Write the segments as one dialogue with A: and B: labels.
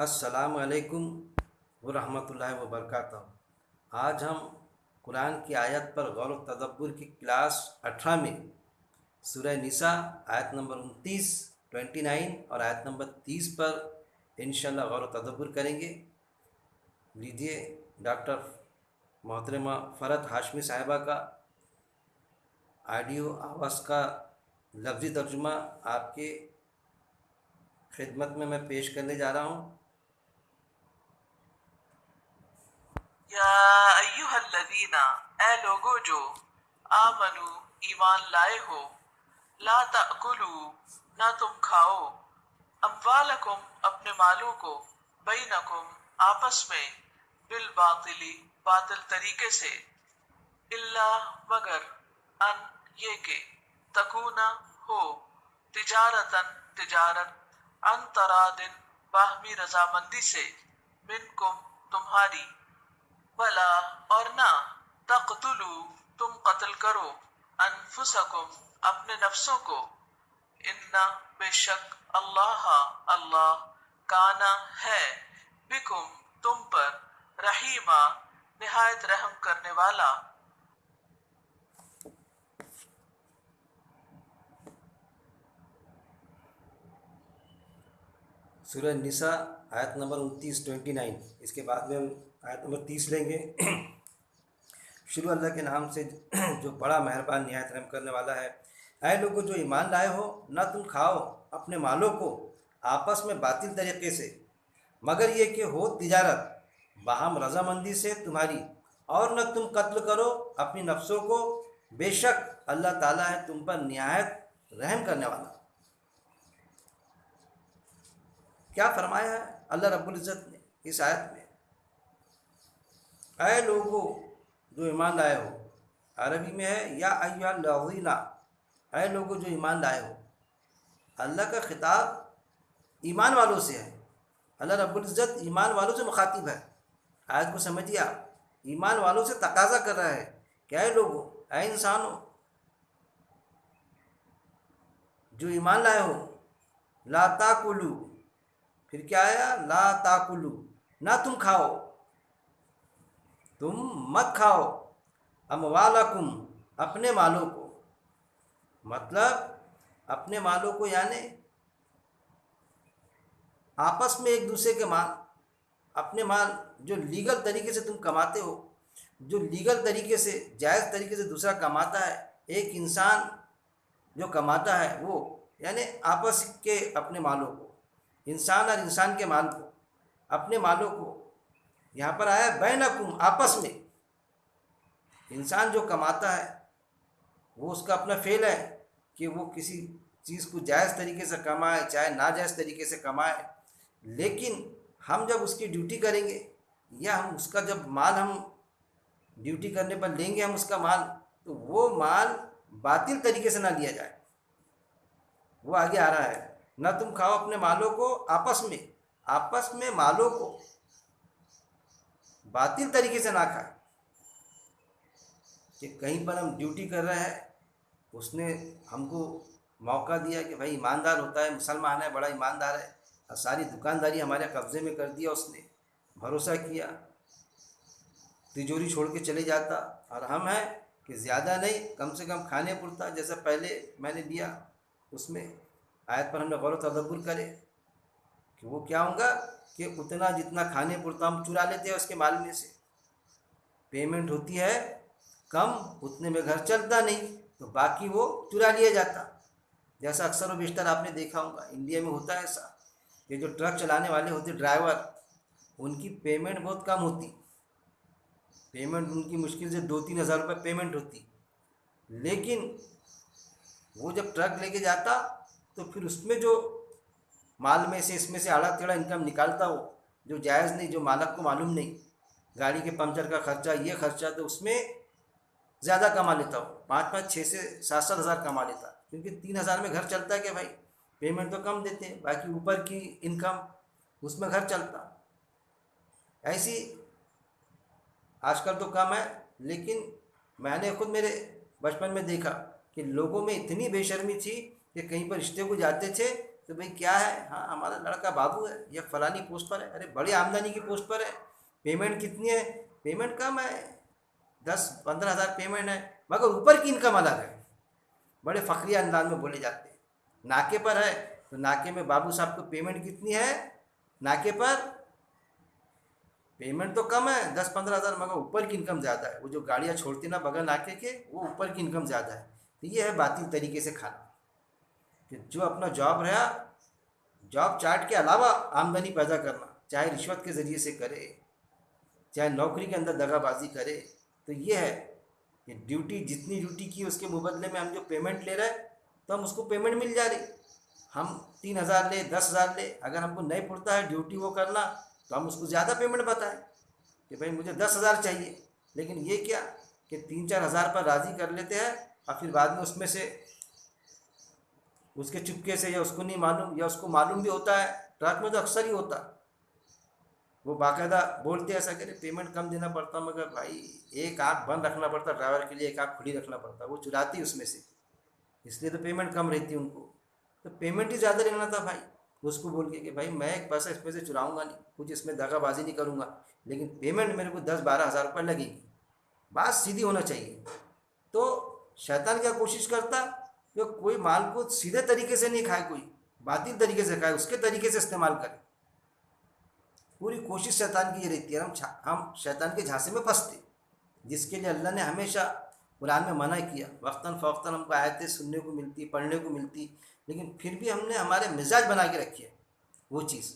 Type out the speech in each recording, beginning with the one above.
A: अस्सलाम वालेकुम व रहमतुल्लाहि व बरकातहू। आज हम कुरान की आयत पर गौर व तदब्बुर की क्लास 18 में सूरह निसा आयत नंबर 29, 29 और आयत नंबर 30 पर इंशाअल्लाह गौर व तदब्बुर करेंगे। लीजिए डॉक्टर मोहतरमा फ़रत हाशमी साहिबा का ऑडियो आवाज़ का लफ्ज़ी तर्जुमा आपके खिदमत में मैं पेश करने जा रहा हूँ।
B: या अय्युहल्लज़ीना, ए लोगो जो आमनु ईमान लाए हो, ला ताकुलू, ना तुम खाओ, अम्वालकुम अपने मालों को, बैनकुम आपस में, बिल बातिली बातिल तरीके से, इल्ला मगर, अन ये के, तकूना हो, तिजारतन तिजारत, अन तरादिन बाहमी रजामंदी से, मिनकुम तुम्हारी, वला और ना, तक़तुलू तुम कत्ल करो, अनफुसकुम अपने नफ्सों को, इन्ना बेशक अल्लाह अल्लाह, काना है, बिकुम तुम पर, रहीमा निहायत रहम करने वाला।
A: सूरह निसा आयत नंबर 29, 29। इसके बाद में हम आयत नंबर 30 लेंगे। शुरू अल्लाह के नाम से जो बड़ा मेहरबान निहायत रहम करने वाला है। ऐ लोगों जो ईमान लाए हो, ना तुम खाओ अपने मालों को आपस में बातिल तरीके से, मगर ये कि हो तिजारत बाहम रजामंदी से तुम्हारी, और न तुम कत्ल करो अपनी नफ्सों को, बेशक अल्लाह ताला है तुम पर निहायत रहम करने वाला। क्या फरमाया है अल्लाह रब्बुल इज़्ज़त ने इस आयत में? ऐ लोगो जो ईमान लाए हो, अरबी में है या अय्युहल्लज़ीना, ऐ लोगो जो ईमान लाए हो। अल्लाह का खिताब ईमान वालों से है। अल्लाह रब्बुल इज़्ज़त ईमान वालों से मुखातिब है। आयत को समझिए आप, ईमान वालों से तकाजा कर रहा है कि ऐ लोगो, ऐ इंसानों जो ईमान लाए हो, ला ताकुलू, फिर क्या आया? ला ताकुलू, ना तुम खाओ, तुम मत खाओ, अमवालकुम अपने मालों को, मतलब अपने मालों को यानी आपस में एक दूसरे के माल, अपने माल जो लीगल तरीके से तुम कमाते हो, जो लीगल तरीके से जायज़ तरीके से दूसरा कमाता है, एक इंसान जो कमाता है वो, यानी आपस के अपने मालों को, इंसान और इंसान के माल को, अपने मालों को, यहाँ पर आया बैनकुम आपस में। इंसान जो कमाता है वो उसका अपना फेल है कि वो किसी चीज़ को जायज़ तरीके से कमाए चाहे नाजायज़ तरीके से कमाए, लेकिन हम जब उसकी ड्यूटी करेंगे या हम उसका जब माल हम ड्यूटी करने पर लेंगे हम उसका माल, तो वो माल बातिल तरीके से ना लिया जाए। वो आगे आ रहा है, ना तुम खाओ अपने मालों को आपस में मालों को बातिल तरीके से ना खाए। कि कहीं पर हम ड्यूटी कर रहे हैं, उसने हमको मौका दिया कि भाई ईमानदार होता है, मुसलमान है, बड़ा ईमानदार है, और सारी दुकानदारी हमारे कब्ज़े में कर दिया उसने, भरोसा किया, तिजोरी छोड़ के चले जाता, और हम हैं कि ज़्यादा नहीं, कम से कम खाने पुरता जैसा पहले मैंने दिया उसमें आयत पर हमने गौर तदब्बुर करे कि वो क्या होगा कि उतना जितना खाने पुरता हम चुरा लेते हैं उसके माल में से, पेमेंट होती है कम, उतने में घर चलता नहीं, तो बाकी वो चुरा लिया जाता। जैसा अक्सर व बेशतर आपने देखा होगा इंडिया में होता है ऐसा कि जो ट्रक चलाने वाले होते ड्राइवर, उनकी पेमेंट बहुत कम होती, पेमेंट उनकी मुश्किल से 2-3 हज़ार रुपये पेमेंट होती, लेकिन वो जब ट्रक लेके जाता तो फिर उसमें जो माल में से इसमें से आड़ा टेढ़ा इनकम निकालता, वो जो जायज़ नहीं, जो मालक को मालूम नहीं, गाड़ी के पंचर का खर्चा, ये खर्चा, तो उसमें ज़्यादा कमा लेता हो, 5-5, 6 से 7-7 हज़ार कमा लेता, क्योंकि 3 हज़ार में घर चलता है कि भाई पेमेंट तो कम देते हैं, बाकी ऊपर की इनकम उसमें घर चलता। ऐसी आजकल तो कम है, लेकिन मैंने खुद मेरे बचपन में देखा कि लोगों में इतनी बेशर्मी थी कि कहीं पर रिश्ते को जाते थे तो भाई क्या है, हाँ हमारा लड़का बाबू है, यह फलानी पोस्ट पर है। अरे बड़ी आमदनी की पोस्ट पर है, पेमेंट कितनी है? पेमेंट कम है, 10-15 हज़ार पेमेंट है, मगर ऊपर की इनकम अलग है। बड़े फ़खरी अंदाज में बोले जाते हैं। नाके पर है तो नाके में बाबू साहब को पेमेंट कितनी है? नाके पर पेमेंट तो कम है 10-15 हज़ार, मगर ऊपर की इनकम ज़्यादा है। वो जो गाड़ियाँ छोड़ती ना बगल नाके के, वो ऊपर की इनकम ज़्यादा है। तो ये है बातिल तरीके से खाना, कि जो अपना जॉब रहा, जॉब चार्ट के अलावा आमदनी पैदा करना, चाहे रिश्वत के ज़रिए से करे, चाहे नौकरी के अंदर दगाबाजी करे। तो ये है कि ड्यूटी, जितनी ड्यूटी की उसके मुबदले में हम जो पेमेंट ले रहे हैं, तो हम उसको पेमेंट मिल जा रही। हम 3 हज़ार ले, 10 हज़ार ले, अगर हमको नहीं पड़ता है ड्यूटी वो करना, तो हम उसको ज़्यादा पेमेंट बताएं कि भाई मुझे 10 हज़ार चाहिए। लेकिन ये क्या कि 3-4 हज़ार पर राज़ी कर लेते हैं, और फिर बाद में उसमें से उसके चुपके से, या उसको नहीं मालूम, या उसको मालूम भी होता है, ट्रक में तो अक्सर ही होता, वो बाकायदा बोलते ऐसा करे पेमेंट कम देना पड़ता, मगर भाई एक आँख बंद रखना पड़ता ड्राइवर के लिए, एक आँख खुली रखना पड़ता, वो चुराती उसमें से, इसलिए तो पेमेंट कम रहती उनको। तो पेमेंट ही ज़्यादा लेना था भाई, उसको बोल के कि भाई मैं एक पैसा इसमें से चुराऊंगा नहीं, कुछ इसमें दगाबाजी नहीं करूंगा, लेकिन पेमेंट मेरे को 10-12 हज़ार रुपये लगेगी। बात सीधी होना चाहिए। तो शैतान क्या कोशिश करता कि कोई माल को सीधे तरीके से नहीं खाए, कोई बातिल तरीके से खाए, उसके तरीके से इस्तेमाल करे। पूरी कोशिश शैतान की ये रहती है, हम शैतान के झांसे में फंसते, जिसके लिए अल्लाह ने हमेशा कुरान में मना किया। वक्तन फ़वक्तन हमको आयतें सुनने को मिलती, पढ़ने को मिलती, लेकिन फिर भी हमने हमारे मिजाज बना के रखी है वो चीज़,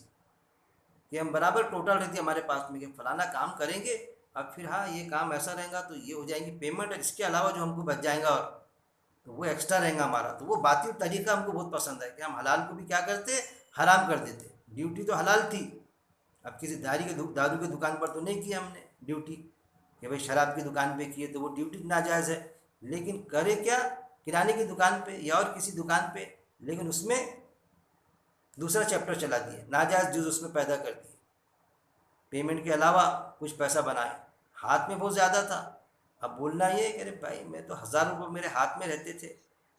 A: कि हम बराबर टोटल रहती है हमारे पास में कि फलाना काम करेंगे, अब फिर हाँ ये काम ऐसा रहेगा तो ये हो जाएंगी पेमेंट, और इसके अलावा जो हमको बच जाएगा और तो वो एक्स्ट्रा रहेगा हमारा। तो वो बातिल तरीका हमको बहुत पसंद है कि हम हलाल को भी क्या करते, हराम कर देते। ड्यूटी तो हलाल थी, अब किसी दारू की दुकान पर तो नहीं की हमने ड्यूटी कि भाई शराब की दुकान पे किए तो वो ड्यूटी नाजायज़ है, लेकिन करे क्या, किराने की दुकान पे या और किसी दुकान पे, लेकिन उसमें दूसरा चैप्टर चला दिए, नाजायज़ जूस उसमें पैदा कर दिए, पेमेंट के अलावा कुछ पैसा बनाए, हाथ में बहुत ज़्यादा था। अब बोलना ये कि अरे भाई मैं तो हज़ारों रुपये मेरे हाथ में रहते थे,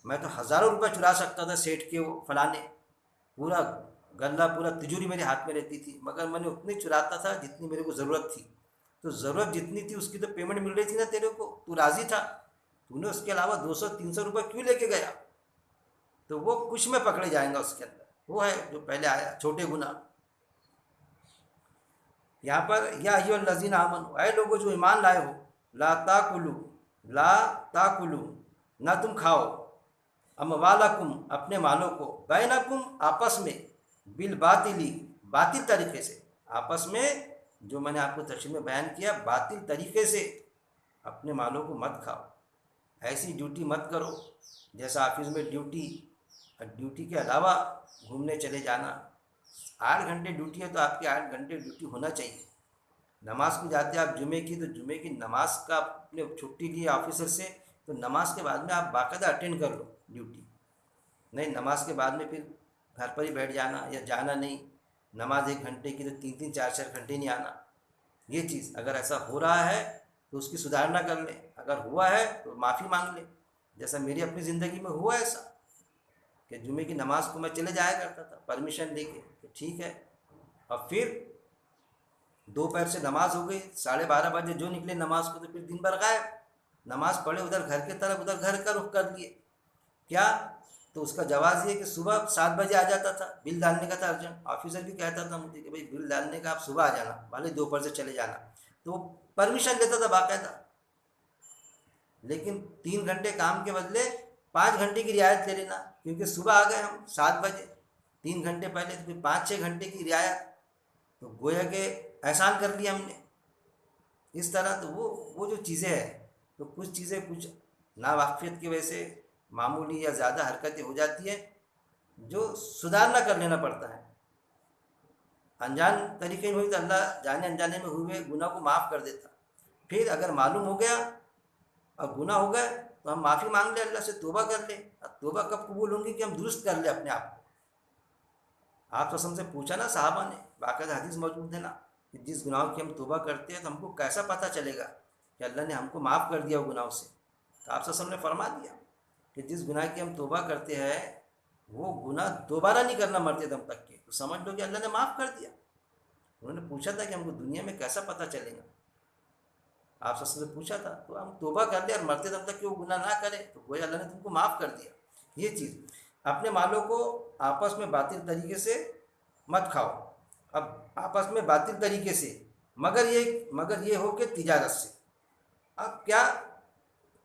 A: मैं तो हज़ारों रुपये चुरा सकता था सेठ के वो फलाने, पूरा गल्ला पूरा तिजोरी मेरे हाथ में रहती थी, मगर मैंने उतनी चुराता था जितनी मेरे को ज़रूरत थी। तो ज़रूरत जितनी थी उसकी तो पेमेंट मिल रही थी ना तेरे को, तू राज़ी था, तूने उसके अलावा 200-300 रुपये क्यों लेके गया? तो वो कुछ में पकड़े जाएंगा उसके अंदर, वो है जो पहले आया छोटे गुनाह। यहाँ पर या अय्युहल्लज़ीन आमनू, ऐ लोगों जो ईमान लाए हो, ला ताकुलू, ला ताकुलू, ना तुम खाओ, अमवालकुम अपने मालों को, बैनकुम आपस में, बिल बातिली बातिल तरीके से, आपस में जो मैंने आपको तफसील में बयान किया, बातिल तरीके से अपने मालों को मत खाओ। ऐसी ड्यूटी मत करो जैसा ऑफिस में ड्यूटी, और ड्यूटी के अलावा घूमने चले जाना। 8 घंटे ड्यूटी है तो आपके 8 घंटे ड्यूटी होना चाहिए। नमाज को जाते आप जुमे की, तो जुमे की नमाज का अपने छुट्टी ली ऑफिसर से, तो नमाज के बाद में आप बाकायदा अटेंड कर लो ड्यूटी। नहीं नमाज के बाद में फिर घर पर ही बैठ जाना या जाना नहीं, नमाज 1 घंटे की तो 3-3 4-4 घंटे नहीं आना। ये चीज़ अगर ऐसा हो रहा है तो उसकी सुधारना कर ले, अगर हुआ है तो माफ़ी मांग ले। जैसा मेरी अपनी ज़िंदगी में हुआ ऐसा कि जुमे की नमाज को मैं चले जाया करता था परमिशन लेके कि ठीक है, और फिर दोपहर से नमाज हो गई, 12:30 बजे जो निकले नमाज को, तो फिर दिन भर गायब। नमाज पढ़े उधर घर के तरफ, उधर घर का रुख कर लिए। क्या? तो उसका जवाब ये कि सुबह 7 बजे आ जाता था, बिल डालने का था अर्जेंट, ऑफिसर भी कहता था मुझे कि भाई बिल डालने का आप सुबह आ जाना, भले दोपहर से चले जाना, तो वो परमिशन देता था बाकायदा। लेकिन 3 घंटे काम के बदले 5 घंटे की रियायत ले लेना, क्योंकि सुबह आ गए हम 7 बजे, 3 घंटे पहले, तो फिर 5-6 घंटे की रियायत, तो गोया के एहसान कर लिया हमने इस तरह। तो वो जो चीज़ें हैं, तो कुछ चीज़ें कुछ नावाकिफ़ियत की वजह से मामूली या ज़्यादा हरकतें हो जाती है जो सुधारना कर लेना पड़ता है। अनजान तरीके में हुई तो अल्लाह जाने अनजाने में हुए गुनाह को माफ़ कर देता। फिर अगर मालूम हो गया और गुनाह हो गए तो हम माफ़ी मांग ले, अल्लाह से तौबा कर ले। अब तौबा कब कबूल होंगी कि हम दुरुस्त कर ले अपने आप को। आप तो हमसे पूछा ना साहबा ने, बाकायदा हदीस मौजूद है ना, कि जिस गुनाह की हम तौबा करते हैं तो हमको कैसा पता चलेगा कि अल्लाह ने हमको माफ़ कर दिया वो गुनाह से। तो आप सब ने फरमा दिया कि जिस गुनाह की हम तौबा करते हैं वो गुनाह दोबारा नहीं करना मरते दम तक के, तो समझ लो कि अल्लाह ने माफ़ कर दिया। उन्होंने पूछा था कि हमको दुनिया में कैसा पता चलेगा, आप सबसे पूछा था, तो हम तौबा कर ले और मरते दम तक कि वो गुनाह ना करें, तो वही अल्लाह ने तुमको माफ़ कर दिया। ये चीज़, अपने मालों को आपस में बातिल तरीके से मत खाओ। अब आपस में बातिल तरीके से, मगर ये हो कि तिजारत से। अब क्या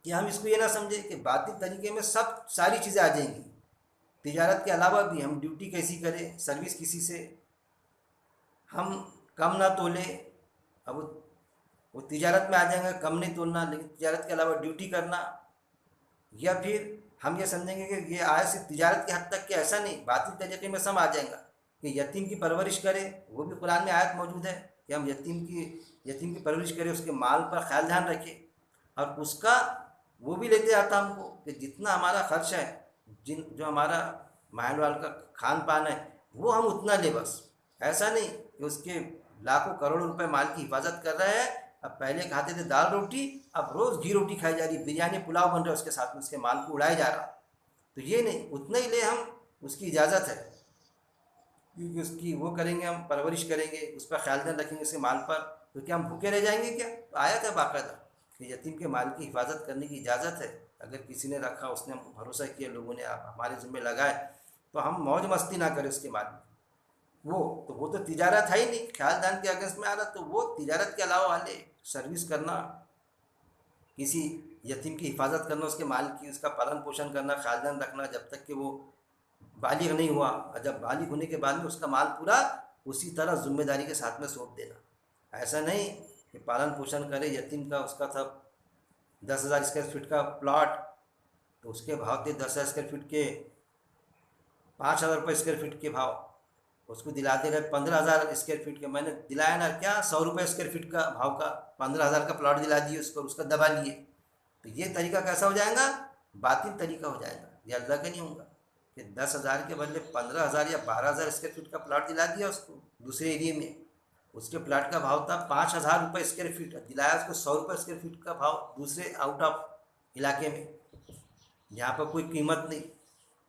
A: कि हम इसको ये ना समझे कि बातिल तरीके में सब सारी चीज़ें आ जाएंगी। तिजारत के अलावा भी हम ड्यूटी कैसी करें, सर्विस किसी से हम कम ना तोलें। अब वो तिजारत में आ जाएंगे, कम नहीं तोलना, लेकिन तिजारत के अलावा ड्यूटी करना। या फिर हम ये समझेंगे कि ये आय सिर्फ तिजारत के हद तक के, ऐसा नहीं, बातिल तरीके में सब आ जाएगा। कि यतीम की परवरिश करें, वो भी कुरान में आयत मौजूद है कि हम यतीम की परवरिश करें, उसके माल पर ख्याल ध्यान रखें, और उसका वो भी लेते आता हमको कि जितना हमारा खर्च है, जो हमारा महल वाल का खान पान है, वो हम उतना ले बस। ऐसा नहीं कि उसके लाखों करोड़ों रुपए माल की हिफाजत कर रहे हैं। अब पहले खाते थे दाल रोटी, अब रोज़ घी रोटी खाई जा रही, बिरयानी पुलाव बन रहा है उसके साथ में, उसके माल को उड़ाया जा रहा। तो ये नहीं, उतना ही ले हम, उसकी इजाज़त है, क्योंकि उसकी वो करेंगे, हम परवरिश करेंगे, उस पर ख्याल ध्यान रखेंगे उसके माल पर। तो क्या हम भूखे रह जाएंगे क्या? तो आयत है बाकायदा कि यतीम के माल की हिफाजत करने की इजाज़त है। अगर किसी ने रखा, उसने हमको भरोसा किया, लोगों ने आप हमारे ज़िम्मे लगाए, तो हम मौज मस्ती ना करें उसके माल में। वो तो तिजारत है ही नहीं, ख्याल ध्यान के अगेंस्ट में आ रहा। तो वो तिजारत के अलावा वाले सर्विस करना, किसी यतीम की हिफाजत करना, उसके माल की, उसका पालन पोषण करना, ख्याल ध्यान रखना जब तक कि वो बालिग नहीं हुआ, और जब बालिग होने के बाद में उसका माल पूरा उसी तरह जिम्मेदारी के साथ में सौंप देना। ऐसा नहीं कि पालन पोषण करे यतीम का, उसका था 10,000 स्क्वायर फीट का प्लॉट, तो उसके भाव थे 10,000 स्क्वायर फीट के 5,000 रुपये स्क्वायर फीट के भाव, उसको दिलाते रहे 15,000 स्क्वायर फीट के। मैंने दिलाया ना क्या, 100 रुपये स्क्वायर फीट का भाव का 15,000 का प्लॉट दिला दिए उसको, उसका दबा लिए। तो ये तरीका कैसा हो जाएगा? बातिल तरीका हो जाएगा, ये अल्लाह का नहीं होगा कि 10,000 के बदले 15,000 या 12,000 स्क्वायर फीट का प्लॉट दिला दिया उसको दूसरे एरिए में। उसके प्लाट का भाव था 5,000 रुपये स्क्वायर फीट, दिलाया उसको 100 रुपये स्क्वायर फीट का भाव दूसरे आउट ऑफ इलाके में, जहाँ पर कोई कीमत नहीं।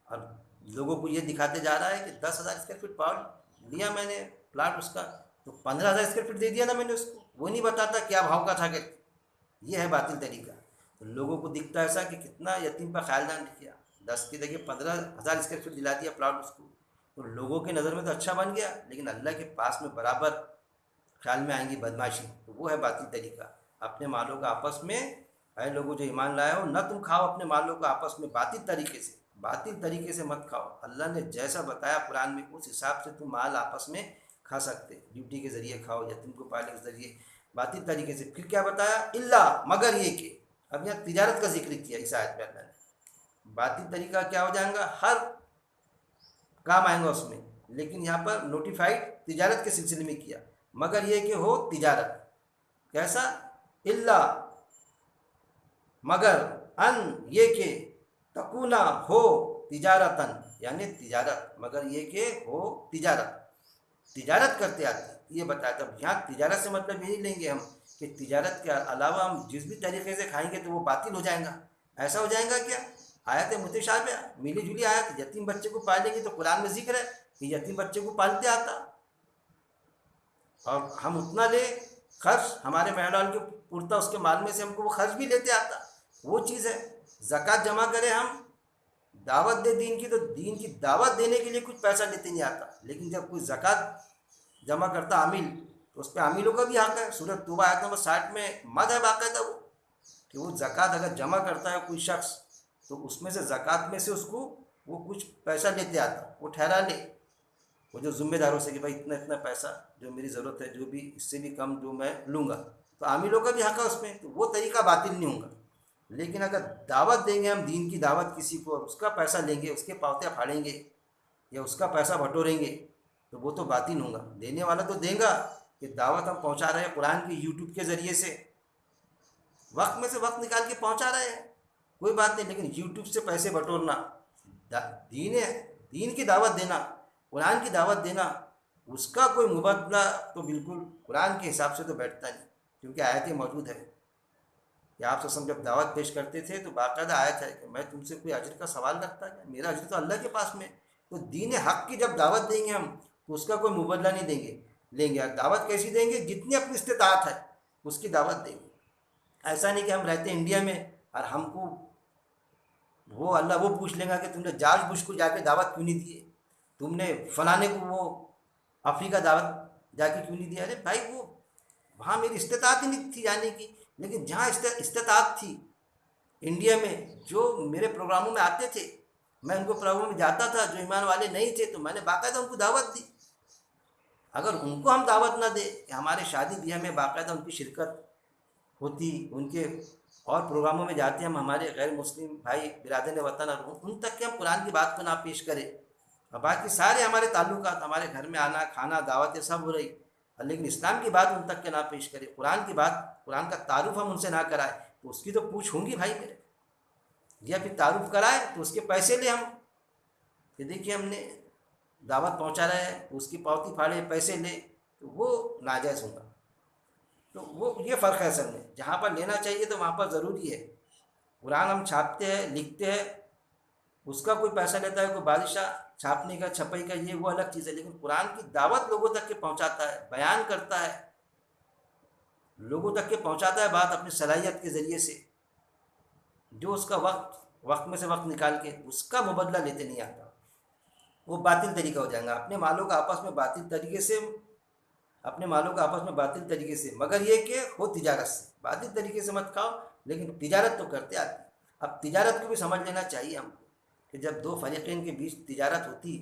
A: और लोगों को ये दिखाते जा रहा है कि 10,000 स्क्वायर फीट प्लॉट लिया मैंने, प्लाट उसका, तो 15,000 स्क्वायर फीट दे दिया ना मैंने उसको, वो नहीं बताता क्या भाव का था करके। ये है बातिल तरीका। तो लोगों को दिखता है ऐसा कि कितना यतीम पर ख्याल ध्यान किया, 10 की जगह 15,000 स्क्वायर फीट दिला दिया प्लॉट उसको, तो लोगों की नज़र में तो अच्छा बन गया, लेकिन अल्लाह के पास में बराबर ख्याल में आएंगी बदमाशी। तो वो है बातिल तरीका। अपने मालों का आपस में, अरे लोगों जो ईमान लाए हो, न तुम खाओ अपने मालों को आपस में बातिल तरीके से मत खाओ। अल्लाह ने जैसा बताया कुरान में, उस हिसाब से तुम माल आपस में खा सकते, ड्यूटी के ज़रिए खाओ, यतीम को पालने के ज़रिए, बातिल तरीके से। फिर क्या बताया? इल्ला, मगर ये कि, अब यहाँ तिजारत का जिक्र किया इस आयत में अल्लाह ने। बातिल तरीका क्या हो जाएगा? हर काम आएंगे उसमें, लेकिन यहाँ पर नोटिफाइड तिजारत के सिलसिले में किया, मगर ये कि हो तिजारत। कैसा? इल्ला, मगर, अन, ये कि, तकूना, हो, तिजारतन, यानी तिजारत, मगर ये कि हो तिजारत करते आते, ये बताया। तब यहाँ तिजारत से मतलब यही लेंगे हम कि तिजारत के अलावा हम जिस भी तरीके से खाएंगे तो वो बातिल हो जाएगा। ऐसा हो जाएगा क्या? आयत मुतशाबिहा, मिली जुली आयत। यतीम बच्चे को पालेंगे तो कुरान में जिक्र है कि यतीम बच्चे को पालते आता, और हम उतना ले खर्च, हमारे महलाल के पुरता उसके माल में से हमको वो खर्च भी लेते आता, वो चीज़ है। ज़कात जमा करें हम, दावत दे दीन की, तो दीन की दावत देने के लिए कुछ पैसा लेते नहीं आता, लेकिन जब कोई ज़कात जमा करता आमिल, तो उस पर आमिलों का भी हक है। सूरत तौबा आयत नंबर 60 में मद है बाकायदा वो, कि वो ज़कात अगर जमा करता है कोई शख्स, तो उसमें से ज़कात में से उसको वो कुछ पैसा लेते आता, वो ठहरा ले, वो जो ज़िम्मेदारों से कि भाई इतना इतना पैसा जो मेरी ज़रूरत है, जो भी इससे भी कम जो मैं लूँगा, तो आमिलों का भी हक है उसमें। तो वो तरीका बातिल नहीं होगा। लेकिन अगर दावत देंगे हम, दीन की दावत किसी को, और उसका पैसा लेंगे, उसके पावतियाँ फाड़ेंगे या उसका पैसा बटोरेंगे, तो वो तो बातिल होगा। देने वाला तो देगा कि दावत हम पहुंचा रहे हैं कुरान की यूट्यूब के ज़रिए से, वक्त में से वक्त निकाल के पहुंचा रहे हैं, कोई बात नहीं, लेकिन यूट्यूब से पैसे बटोरना, दीन की दावत देना, कुरान की दावत देना, उसका कोई मुबदला तो बिल्कुल कुरान के हिसाब से तो बैठता नहीं, क्योंकि आयतें मौजूद है कि आप सब जब दावत पेश करते थे तो बाकायदा आयत है कि मैं तुमसे कोई अजर का सवाल रखता है, मेरा अजर तो अल्लाह के पास में, तो दीन हक की जब दावत देंगे हम, तो उसका कोई मुबदला नहीं देंगे लेंगे। और दावत कैसी देंगे? जितनी अपनी इस्तिताअत है उसकी दावत देंगे। ऐसा नहीं कि हम रहते इंडिया में और हमको वो अल्लाह वो पूछ लेगा कि तुमने जॉर्ज बुश को जाके दावत क्यों नहीं दी, तुमने फलाने को वो अफ्रीका दावत जाके क्यों नहीं दिया। अरे भाई, वो वहाँ मेरी इस्तिताअत ही नहीं थी जाने की। लेकिन जहाँ इस्तिताअत थी इंडिया में, जो मेरे प्रोग्रामों में आते थे, मैं उनको प्रोग्रामों में जाता था। जो ईमान वाले नहीं थे तो मैंने बाकायदा उनको दावत दी। अगर उनको हम दावत ना दे, हमारे शादी ब्याह में बाकायदा उनकी शिरकत होती, उनके और प्रोग्रामों में जाते हम, हमारे गैर मुस्लिम भाई बिरादर वतन और उन तक के हम कुरान की बात को ना पेश करें। और बाकी सारे हमारे ताल्लुकात, हमारे घर में आना खाना दावतें सब हो रही, लेकिन इस्लाम की बात उन तक के ना पेश करें, कुरान की बात, कुरान का तारुफ हम उनसे ना कराए, तो उसकी तो पूछ होंगी भाई मेरे। या फिर तारुफ कराए तो उसके पैसे ले हम, कि देखिए हमने दावत पहुंचा रहे हैं, उसकी पावती फाड़े पैसे ले, तो वो नाजायज़ होगा। तो वो ये फ़र्क है असल में, जहाँ पर लेना चाहिए तो वहाँ पर ज़रूरी है। कुरान हम छापते हैं, लिखते हैं, उसका कोई पैसा लेता है, कोई बादशाह छापने का छपाई का, ये वो अलग चीज़ है। लेकिन कुरान की दावत लोगों तक के पहुँचाता है, बयान करता है, लोगों तक के पहुँचाता है बात अपनी सलाहियत के ज़रिए से। जो उसका वक्त में से वक्त निकाल के उसका मुबदला लेते नहीं आता, वो बातिल तरीका हो जाएगा। अपने मालों का आपस में बातिल तरीके से, अपने मालों का आपस में बातिल तरीके से, मगर ये कि हो तिजारत से, बातिल तरीके से मत खाओ, लेकिन तिजारत तो करते आते। अब तिजारत को भी समझ लेना चाहिए हमको, कि जब दो फरीक़ैन के बीच तिजारत होती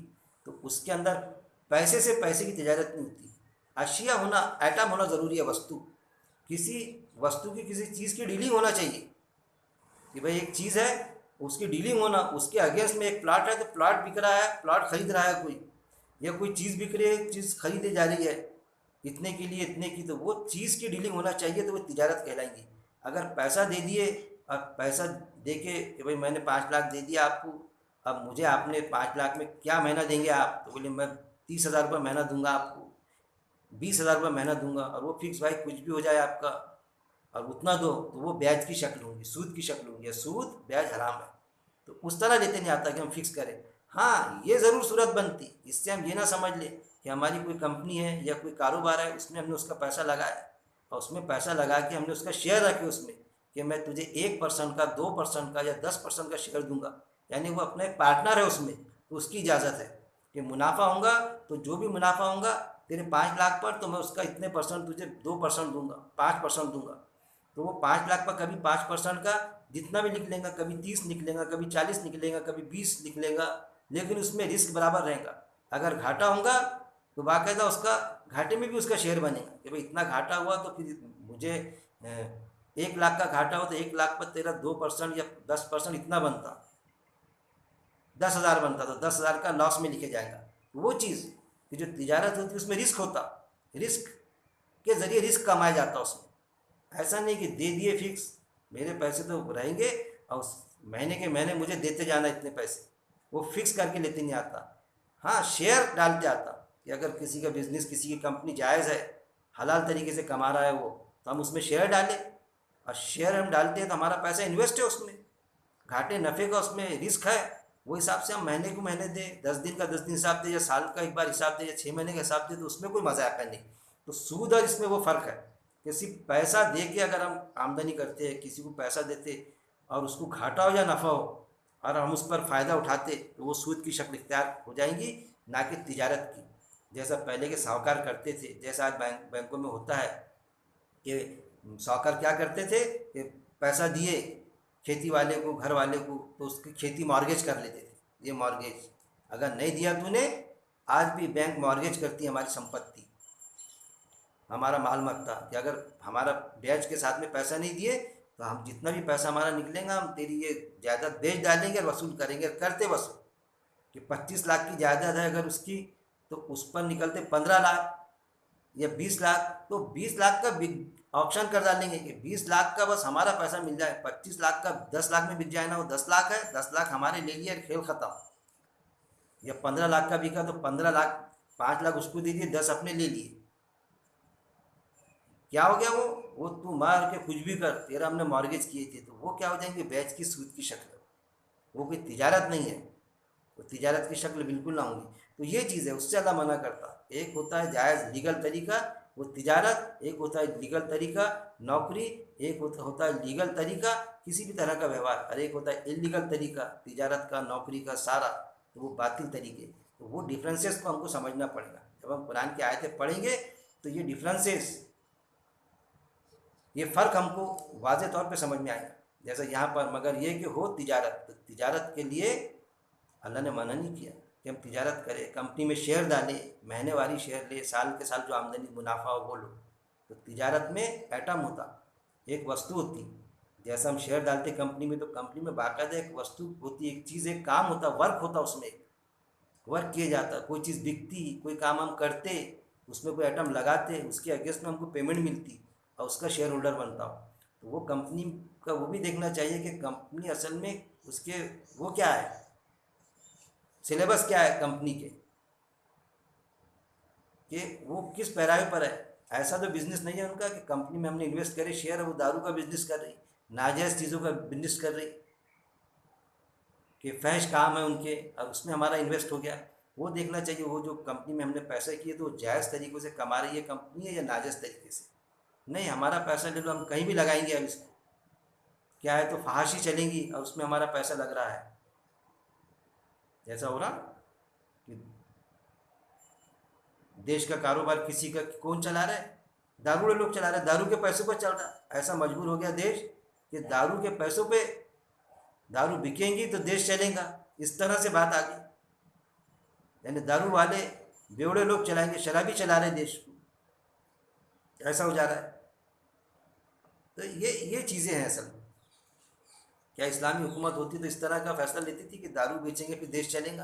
A: तो उसके अंदर पैसे से पैसे की तिजारत नहीं होती। अशिया होना, आइटम होना ज़रूरी है। वस्तु, किसी वस्तु की किसी चीज़ की डीलिंग होना चाहिए, कि भाई एक चीज़ है उसकी डीलिंग होना, उसके अगेंस्ट में एक प्लाट है तो प्लाट बिक रहा है, प्लाट खरीद रहा है कोई, या कोई चीज़ बिक रही है, चीज़ खरीदे जा रही है इतने के लिए इतने की, तो वो चीज़ की डीलिंग होना चाहिए, तो वो तिजारत कहलाएंगी। अगर पैसा दे दिए और पैसा दे के कि भाई मैंने 5 लाख दे दिया आपको, अब मुझे आपने 5 लाख में क्या महीना देंगे आप, तो बोले मैं 30,000 रुपये महीना दूंगा आपको, 20,000 रुपये महीना दूंगा, और वो फिक्स भाई कुछ भी हो जाए आपका और उतना दो, तो वो ब्याज की शक्ल होगी, सूद की शक्ल होगी। सूद ब्याज हराम है, तो उस तरह लेते नहीं आता कि हम फिक्स करें। हाँ, ये ज़रूर सूरत बनती, इससे हम ये ना समझ लें कि हमारी कोई कंपनी है या कोई कारोबार है, उसमें हमने उसका पैसा लगाया और उसमें पैसा लगा के हमने उसका शेयर रखे उसमें, कि मैं तुझे 1% का, 2% का या 10% का शेयर दूंगा, यानी वो अपना एक पार्टनर है उसमें, तो उसकी इजाज़त है कि मुनाफा होगा तो जो भी मुनाफा होगा तेरे 5 लाख पर, तो मैं उसका इतने परसेंट तुझे 2% दूंगा, 5% दूंगा। तो वो 5 लाख पर कभी 5% का जितना भी निकलेगा, कभी 30 निकलेगा, कभी 40 निकलेगा, कभी 20 निकलेगा, लेकिन उसमें रिस्क बराबर रहेगा। अगर घाटा होगा तो बाकायदा उसका घाटे में भी उसका शेयर बनेगा, कि भाई इतना घाटा हुआ तो फिर मुझे 1 लाख का घाटा हो तो 1 लाख पर तेरा 2% या 10% इतना बनता, 10,000 बनता, तो 10,000 का लॉस में लिखे जाएगा। तो वो चीज़ कि जो तिजारत होती है उसमें रिस्क होता, रिस्क के ज़रिए रिस्क कमाया जाता उसमें। ऐसा नहीं कि दे दिए फिक्स, मेरे पैसे तो रहेंगे और महीने के महीने मुझे देते जाना इतने पैसे, वो फिक्स करके लेते नहीं आता। हाँ, शेयर डालते आता, कि अगर किसी का बिज़नेस, किसी की कंपनी जायज़ है, हलाल तरीके से कमा रहा है वो, तो हम उसमें शेयर डालें, और शेयर हम डालते हैं तो हमारा पैसा इन्वेस्ट है उसमें, घाटे नफ़े का उसमें रिस्क है, वो हिसाब से हम महीने को महीने दें, 10 दिन का 10 दिन हिसाब दे, या साल का एक बार हिसाब दे, या 6 महीने का हिसाब दे, तो उसमें कोई मजाक नहीं। तो सूद और इसमें वो फ़र्क है कि सिर्फ पैसा दे के अगर हम आमदनी करते हैं, किसी को पैसा देते और उसको घाटा हो या नफ़ा हो और हम उस पर फ़ायदा उठाते, तो वो सूद की शक्ल इख्तियार हो जाएंगी, ना कि तिजारत की, जैसा पहले के साहूकार करते थे। जैसा आज बैंकों में होता है कि साहूकार क्या करते थे कि पैसा दिए खेती वाले को, घर वाले को, तो उसकी खेती मॉर्गेज कर लेते थे। ये मॉर्गेज अगर नहीं दिया तूने, आज भी बैंक मॉर्गेज करती है हमारी संपत्ति, हमारा माल मत्ता, कि अगर हमारा ब्याज के साथ में पैसा नहीं दिए तो हम जितना भी पैसा हमारा निकलेगा हम तेरी ये जायदाद बेच डालेंगे और वसूल करेंगे, करते वसूल। कि 25 लाख की जायदाद है अगर उसकी, तो उस पर निकलते 15 लाख या 20 लाख, तो 20 लाख का ऑप्शन कर डालेंगे कि 20 लाख का बस हमारा पैसा मिल जाए, 25 लाख का 10 लाख में बिक जाए ना, वो 10 लाख है, 10 लाख हमारे ले लिए, खेल ख़त्म। या 15 लाख का बिका तो 15 लाख, 5 लाख उसको दे दिए, 10 अपने ले लिए, क्या हो गया? वो तू मार के कुछ भी कर, तेरा हमने मॉर्गेज किए थे, तो वो क्या हो जाएंगे? ब्याज की, सूद की शक्ल, वो कोई तिजारत नहीं है। वो तिजारत की शक्ल बिल्कुल ना होगी। तो ये चीज़ है, उससे अल्लाह मना करता। एक होता है जायज़ लीगल तरीका वो तिजारत, एक होता है लीगल तरीका नौकरी, एक होता है लीगल तरीका किसी भी तरह का व्यवहार, और एक होता है इलीगल तरीका तिजारत का, नौकरी का, सारा तो वो बातिल तरीके। तो वो डिफरेंसेस को हमको समझना पड़ेगा। जब हम कुरान की आयतें पढ़ेंगे तो ये डिफरेंसेस, ये फ़र्क हमको वाज़े तौर पे समझ में आएगा। जैसा यहाँ पर, मगर ये कि हो तिजारत, तो तिजारत के लिए अल्लाह ने मना नहीं किया कि हम तिजारत करें, कंपनी में शेयर डालें, महीनेवारी शेयर ले, साल के साल जो आमदनी मुनाफा हो वो लो। तो तिजारत में एटम होता, एक वस्तु होती। जैसा हम शेयर डालते कंपनी में, तो कंपनी में बाकायदा एक वस्तु होती, एक चीज़, एक काम होता, वर्क होता, उसमें वर्क किया जाता। कोई चीज़ बिकती, कोई काम हम करते, उसमें कोई आइटम लगाते, उसके अगेंस्ट में हमको पेमेंट मिलती और उसका शेयर होल्डर बनता हो। तो वो कंपनी का वो भी देखना चाहिए कि कंपनी असल में उसके वो क्या है, सिलेबस क्या है कंपनी के, कि वो किस पैरावे पर है। ऐसा तो बिजनेस नहीं है उनका कि कंपनी में हमने इन्वेस्ट करे शेयर है, वो दारू का बिजनेस कर रही, नाजायज़ चीज़ों का बिजनेस कर रही, कि फैश काम है उनके और उसमें हमारा इन्वेस्ट हो गया। वो देखना चाहिए वो जो कंपनी में हमने पैसा किए तो जायज़ तरीक़ों से कमा रही है कंपनी है या नाजायज़ तरीके से। नहीं, हमारा पैसा ले लो, हम कहीं भी लगाएंगे, अब इसको क्या है तो फहाशी चलेंगी और उसमें हमारा पैसा लग रहा है। जैसा हो रहा कि देश का कारोबार किसी का कौन चला रहा है, दारू लोग चला रहे हैं, दारू के पैसों पर चल रहा है। ऐसा मजबूर हो गया देश कि दारू के पैसों पे, दारू बिकेंगी तो देश चलेगा, इस तरह से बात आ गई। यानी दारू वाले बेवड़े लोग चलाएंगे, शराबी चला रहे देश को, ऐसा हो जा रहा है। तो ये चीज़ें हैं असल में। क्या इस्लामी हुकूमत होती तो इस तरह का फैसला लेती थी कि दारू बेचेंगे फिर देश चलेगा?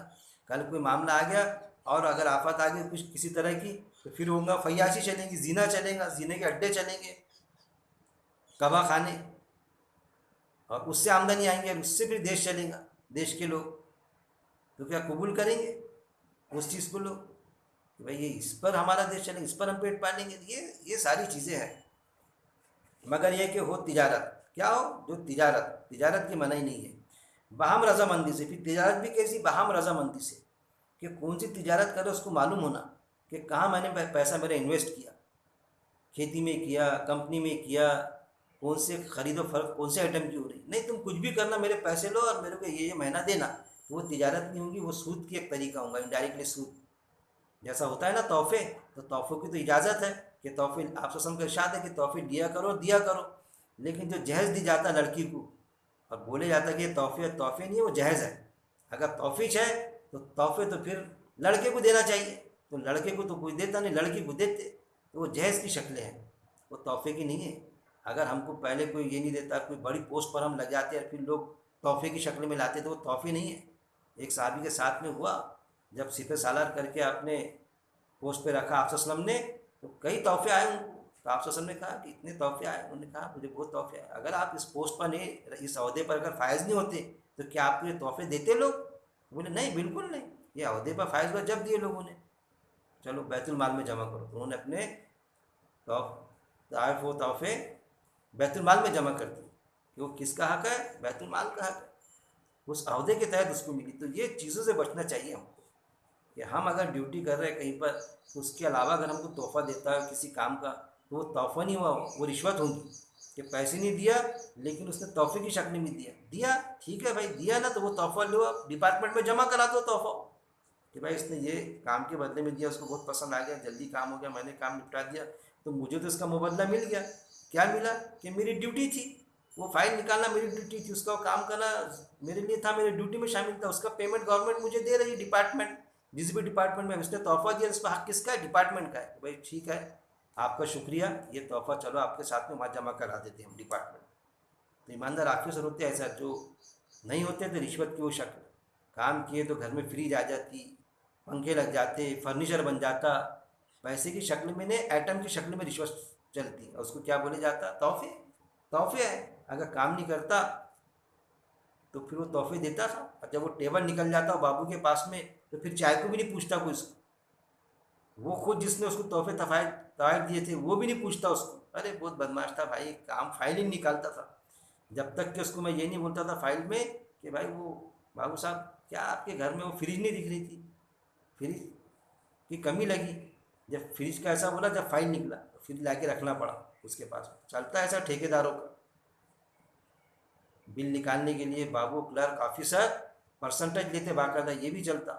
A: कल कोई मामला आ गया और अगर आफत आ गई कुछ किसी तरह की, तो फिर होगा फयाशी चलेंगी, जीना चलेगा, जीने के अड्डे चलेंगे, कबा खाने, और उससे आमदनी आएंगे और उससे फिर देश चलेगा। देश के लोग तो क्या कबूल करेंगे उस चीज़ को लोग कि भाई ये इस पर हमारा देश चलेगा, इस पर हम पेट पालेंगे? ये सारी चीज़ें हैं। मगर ये कि हो तिजारत, क्या हो जो तिजारत की मनाही नहीं है, बाहम रजामंदी से। फिर तिजारत भी कैसी, बाहम रजामंदी से, कि कौन सी तिजारत करे उसको मालूम होना कि कहाँ मैंने पैसा मेरा इन्वेस्ट किया, खेती में किया, कंपनी में किया, कौन से खरीदो फर्क कौन से आइटम की हो रही। नहीं, तुम कुछ भी करना, मेरे पैसे लो और मेरे को ये महीना देना, तो वो तिजारत नहीं होगी, वो सूद की एक तरीका होगा, इनडायरेक्टली सूद। जैसा होता है ना तोहफे, तो तोहफों की तो इजाज़त है कि तोहफे, आप का इरशाद है कि तोहफे दिया करो, लेकिन जो जहेज़ दी जाता लड़की को और बोले जाता कि ये तोहफे नहीं है, वो जहेज़ है। अगर तोहफीच है तो तोहफे तो फिर लड़के को देना चाहिए, तो लड़के को तो कोई देता नहीं, लड़की को देते, तो वो जहेज़ की शक्लें हैं, वो तोहफे की नहीं है। अगर हमको पहले कोई ये नहीं देता, कोई बड़ी पोस्ट पर हम लग जाते और फिर लोग तोहफे की शक्ल में लाते, तो वो तोहफे नहीं है। एक साहबी के साथ में हुआ, जब सिपह सालार करके आपने पोस्ट पे रखा आप वसल्लम ने, तो कई तोहफे आए उनको। तो आप वसल्लम ने कहा कि इतने तोहफे आए? उन्होंने कहा मुझे बहुत तोहफे आए। अगर आप इस पोस्ट पर नहीं, इस अहदे पर अगर फायज नहीं होते तो क्या आपको ये तोहफे देते लोग? बोले नहीं, बिल्कुल नहीं, ये अहदे पर फायज हुआ जब दिए लोगों ने, चलो बैतुल माल में जमा करो। तो उन्होंने अपने तोहफे बैतुल माल में जमा कर दिए कि वो किसका हक है? बैतुल माल का हक है, उस अहदे के तहत उसको मिली। तो ये चीज़ों से बचना चाहिए हमको कि हम अगर ड्यूटी कर रहे हैं कहीं पर, तो उसके अलावा अगर हमको तोहफ़ा देता है किसी काम का, तो वो तोहफ़ा नहीं हुआ, वो रिश्वत होगी कि पैसे नहीं दिया लेकिन उसने तोहफे की शक्ल में दिया। ठीक है भाई, दिया ना, तो वो तोहफ़ा लो, आप डिपार्टमेंट में जमा करा दो तोहफ़ा कि भाई इसने ये काम के बदले में दिया, उसको बहुत पसंद आ गया, जल्दी काम हो गया, मैंने काम निपटा दिया, तो मुझे तो इसका मुबदला मिल गया। क्या मिला? कि मेरी ड्यूटी थी, वो फाइल निकालना मेरी ड्यूटी थी, उसका काम करना मेरे लिए था, मेरी ड्यूटी में शामिल था, उसका पेमेंट गवर्नमेंट मुझे दे रही है, डिपार्टमेंट, जिस भी डिपार्टमेंट में उसने तोहफा दिया, इस पर हक किसका है? डिपार्टमेंट का है। भाई ठीक है, आपका शुक्रिया, ये तोहफा चलो आपके साथ में वहाँ जमा करा देते हैं हम डिपार्टमेंट। तो ईमानदार ऑफिसर होते हैं ऐसा, जो नहीं होते तो रिश्वत की वो शक्ल, काम किए तो घर में फ्रीज आ जाती, पंखे लग जाते, फर्नीचर बन जाता, पैसे की शक्ल में नहीं, आइटम की शक्ल में रिश्वत चलती, और उसको क्या बोले जाता? तोहफे है। अगर काम नहीं करता तो फिर वो तोहफे देता था, और जब वो टेबल निकल जाता बाबू के पास में, तो फिर चाय को भी नहीं पूछता कोई उसको, वो खुद जिसने उसको तोहफे तवायफ दिए थे वो भी नहीं पूछता उसको। अरे बहुत बदमाश था भाई, काम फाइल ही निकालता था, जब तक कि उसको मैं ये नहीं बोलता था फाइल में कि भाई वो बाबू साहब क्या आपके घर में वो फ्रिज नहीं दिख रही थी? फ्रिज की कमी लगी? जब फ्रिज का ऐसा बोला, जब फाइल निकला तो फिर ला के रखना पड़ा उसके पास। चलता है ऐसा ठेकेदारों का, बिल निकालने के लिए बाबू क्लर्क ऑफिसर परसेंटेज लेते बाकायदा, ये भी चलता।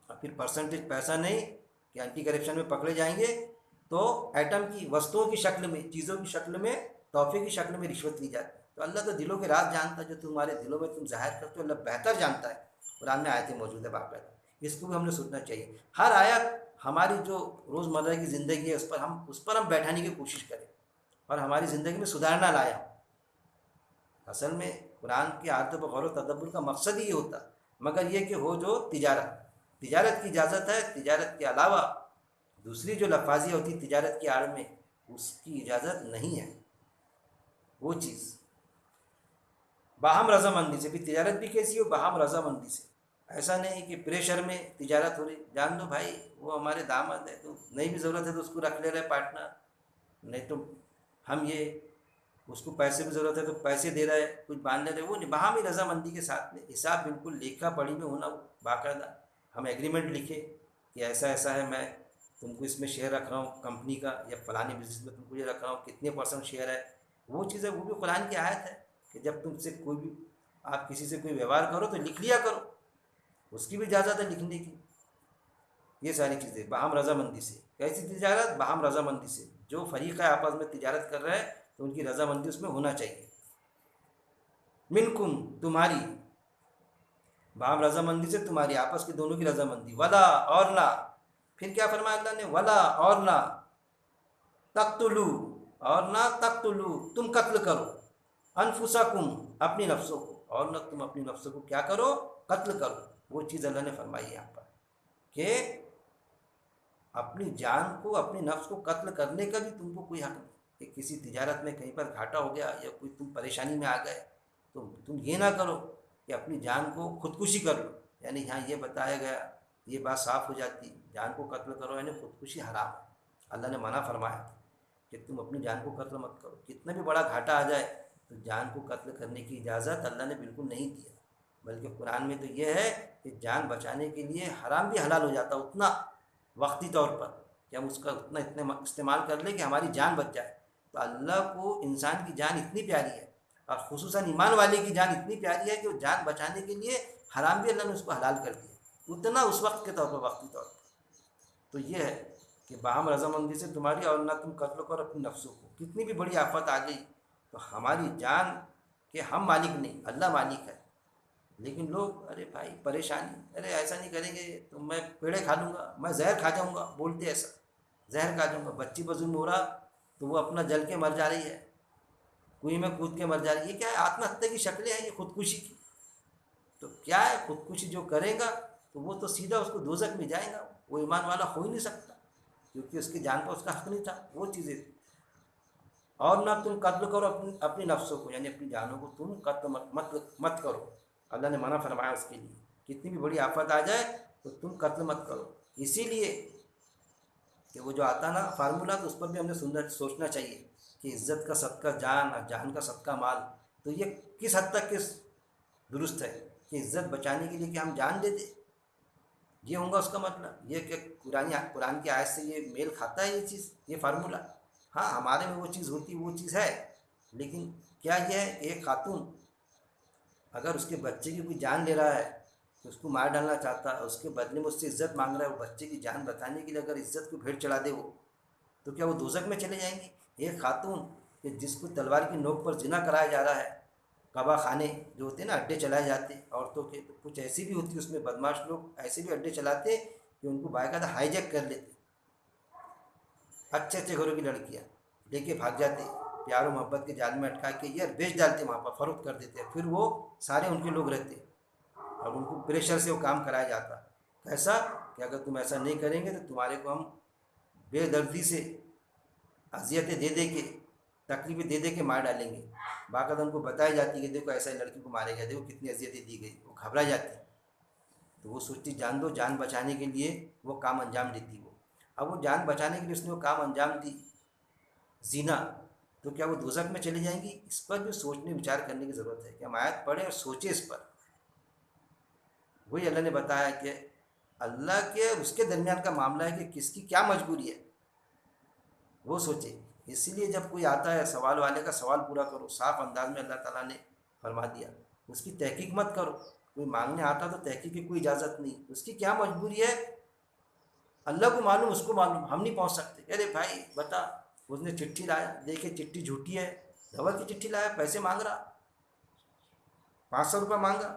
A: और फिर परसेंटेज पैसा नहीं कि एंटी करप्शन में पकड़े जाएंगे तो आइटम की, वस्तुओं की शक्ल में, चीज़ों की शक्ल में, तोहफे की शक्ल में रिश्वत ली जाती। तो अल्लाह तो दिलों के राज जानता है, जो तुम्हारे दिलों में तुम जाहिर करते हो अल्लाह बेहतर जानता है। कुरान में आयतें मौजूद है बाकायदा, इसको भी हमने सोचना चाहिए। हर आयत हमारी जो रोज़मर्रा की ज़िंदगी है उस पर हम बैठाने की कोशिश करें और हमारी ज़िंदगी में सुधारना लाया। असल में कुरान की आयतों पर गौर व तदब्बुर का मकसद ही ये होता, मगर ये कि हो जो तिजारत की इजाज़त है, तिजारत के अलावा दूसरी जो लफाजी होती तिजारत की आड़ में, उसकी इजाज़त नहीं है। वो चीज़ बाहम रजामंदी से भी, तिजारत भी कैसी हो, बाहम रजामंदी से। ऐसा नहीं कि प्रेशर में तिजारत हो रही, जान दो भाई वो हमारे दामाद है, तो नहीं भी ज़रूरत है तो उसको रख ले रहे पार्टनर, नहीं तो हम ये, उसको पैसे की ज़रूरत है तो पैसे दे रहे हैं, कुछ बांध ले रहे, वो नहीं। बाहमी रजामंदी के साथ में हिसाब बिल्कुल लेखा पढ़ी में होना, बाकायदा हम एग्रीमेंट लिखे कि ऐसा ऐसा है, मैं तुमको इसमें शेयर रख रहा हूँ कंपनी का, या फलानी बिजनेस में तुमको ये रख रहा हूँ, कितने % शेयर है। वो चीज़ है, वो भी कुरान की आयत है कि जब तुमसे कोई भी, आप किसी से कोई व्यवहार करो तो लिख लिया करो, उसकी भी इजाज़त है लिखने की। ये सारी चीज़ें बाहम रजामंदी से। कैसी तिजारत? बाहम रजामंदी से। जो फरीक है आपस में तिजारत कर रहे हैं तो उनकी रजामंदी उसमें होना चाहिए। मिनकुम, तुम्हारी, बाहम रजामंदी से तुम्हारी, आपस की दोनों की रजामंदी। वला, और ना, फिर क्या फरमाया अल्लाह ने? वला, और ना, तख्तुलू, और ना तख्तुलू, तुम कत्ल करो, अनफुसकुम, अपनी नफ्सों को, और ना तुम अपनी नफ्सों को क्या करो? कत्ल करो। वो चीज़ अल्लाह ने फरमाई यहाँ पर कि अपनी जान को, अपनी नफ्स को कत्ल करने का भी तुमको कोई हक नहीं। कि किसी तिजारत में कहीं पर घाटा हो गया या कोई तुम परेशानी में आ गए तो तुम ये ना करो कि अपनी जान को खुदकुशी कर लो। यानी यहाँ ये बताया गया, ये बात साफ़ हो जाती, जान को कत्ल करो यानी खुदकुशी हराम है। अल्लाह ने मना फरमाया कि तुम अपनी जान को कत्ल मत करो। कितना भी बड़ा घाटा आ जाए तो जान को कत्ल करने की इजाज़त अल्लाह ने बिल्कुल नहीं दिया, बल्कि कुरान में तो ये है कि जान बचाने के लिए हराम भी हलाल हो जाता, उतना वक्ती तौर पर कि हम उसका उतना इतने इस्तेमाल कर लें कि हमारी जान बच जाए। तो अल्लाह को इंसान की जान इतनी प्यारी है और ख़ुसूसन ईमान वाले की जान इतनी प्यारी है कि वो जान बचाने के लिए हराम भी अल्लाह ने उसको हलाल कर दिया, उतना उस वक्त के तौर पर, वक्ती तौर पर। तो ये है कि बाहम रजामंदी से तुम्हारी, और ना तुम कत्ल करो अपनी नफ्सों को। कितनी भी बड़ी आफत आ गई तो हमारी जान के हम मालिक नहीं, अल्लाह मालिक है। लेकिन लोग, अरे भाई परेशानी, अरे ऐसा नहीं करेंगे तो मैं पेड़े खा लूँगा, मैं जहर खा जाऊँगा, बोलते ऐसा, जहर खा जाऊँगा। बच्ची पर जुल्म हो रहा तो वो अपना जल के मर जा रही है, कुएं में कूद के मर जा रही है। ये क्या है? आत्महत्या की शक्लें हैं ये, खुदकुशी की। तो क्या है, खुदकुशी जो करेगा तो वो तो सीधा उसको दोज़ख में जाएगा, वो ईमान वाला हो ही नहीं सकता, क्योंकि उसकी जान पर उसका हक नहीं था। वो चीज़ें, और ना तुम कत्ल करो अपनी अपनी नफ्सों को, यानी अपनी जानों को तुम कत्ल मत करो। अल्लाह ने मना फरमाया उसके लिए, कितनी भी बड़ी आफत आ जाए तो तुम कत्ल मत करो। इसीलिए कि वो जो आता ना फार्मूला, तो उस पर भी हमने सोचना चाहिए कि इज़्ज़त का सदका जान और जान का सदका माल। तो ये किस हद तक किस दुरुस्त है कि इज़्ज़त बचाने के लिए कि हम जान दे दें, ये होगा उसका मतलब। ये कि कुरान की आयत से ये मेल खाता है ये चीज़, ये फार्मूला? हाँ, हमारे में वो चीज़ होती, वो चीज़ है, लेकिन क्या ये है कि एक खातून अगर उसके बच्चे की कोई जान ले रहा है तो उसको मार डालना चाहता है, उसके बदले में उससे इज़्ज़त मांग रहा है, वो बच्चे की जान बचाने के लिए अगर इज़्ज़त को भेंट चढ़ा दे वो, तो क्या वो दोज़ख में चले जाएंगी? एक खातून कि जिसको तलवार की नोक पर जिना कराया जा रहा है, कबा खाने जो होते हैं ना, अड्डे चलाए जाते औरतों के, तो कुछ ऐसी भी होती है उसमें बदमाश लोग, ऐसे भी अड्डे चलाते कि उनको बाकायदा हाईजैक कर लेते, अच्छे अच्छे घरों की लड़कियाँ लेके भाग जाते, प्यार और मोहब्बत के जाल में अटका के यार बेच डालते, वहाँ पर फ़रोख्त कर देते, फिर वो सारे उनके लोग रहते और उनको प्रेशर से वो काम कराया जाता। कैसा कि अगर तुम ऐसा नहीं करेंगे तो तुम्हारे को हम बेदर्दी से अजियतें दे दे के, तकलीफ़ें दे दे के मार डालेंगे। बाकायदा उनको बताई जाती है कि देखो ऐसा लड़की को मारे गया, देखो कितनी अजियतें दी गई, वो घबरा जाती। तो वो सोचती जान दो, जान बचाने के लिए वो काम अंजाम देती वो। अब वो जान बचाने के लिए उसने वो काम अंजाम दी, जीना, तो क्या वो दोज़ख में चली जाएंगी? इस पर भी सोचने विचार करने की ज़रूरत है कि हम आयत पढ़ें और सोचें इस पर। वही अल्लाह ने बताया कि अल्लाह के उसके दरमियान का मामला है कि किसकी क्या मजबूरी है, वो सोचे। इसीलिए जब कोई आता है सवाल वाले का सवाल पूरा करो, साफ अंदाज में अल्लाह ताला ने फरमा दिया। उसकी तहकीक मत करो। कोई मांगने आता तो तहकीक की कोई इजाज़त नहीं, उसकी क्या मजबूरी है अल्लाह को मालूम, उसको मालूम, हम नहीं पहुंच सकते। अरे भाई बता, उसने चिट्ठी लाया, देखे चिट्ठी झूठी है, दवा की चिट्ठी लाया, पैसे मांग रहा, 500 रुपये मांगा,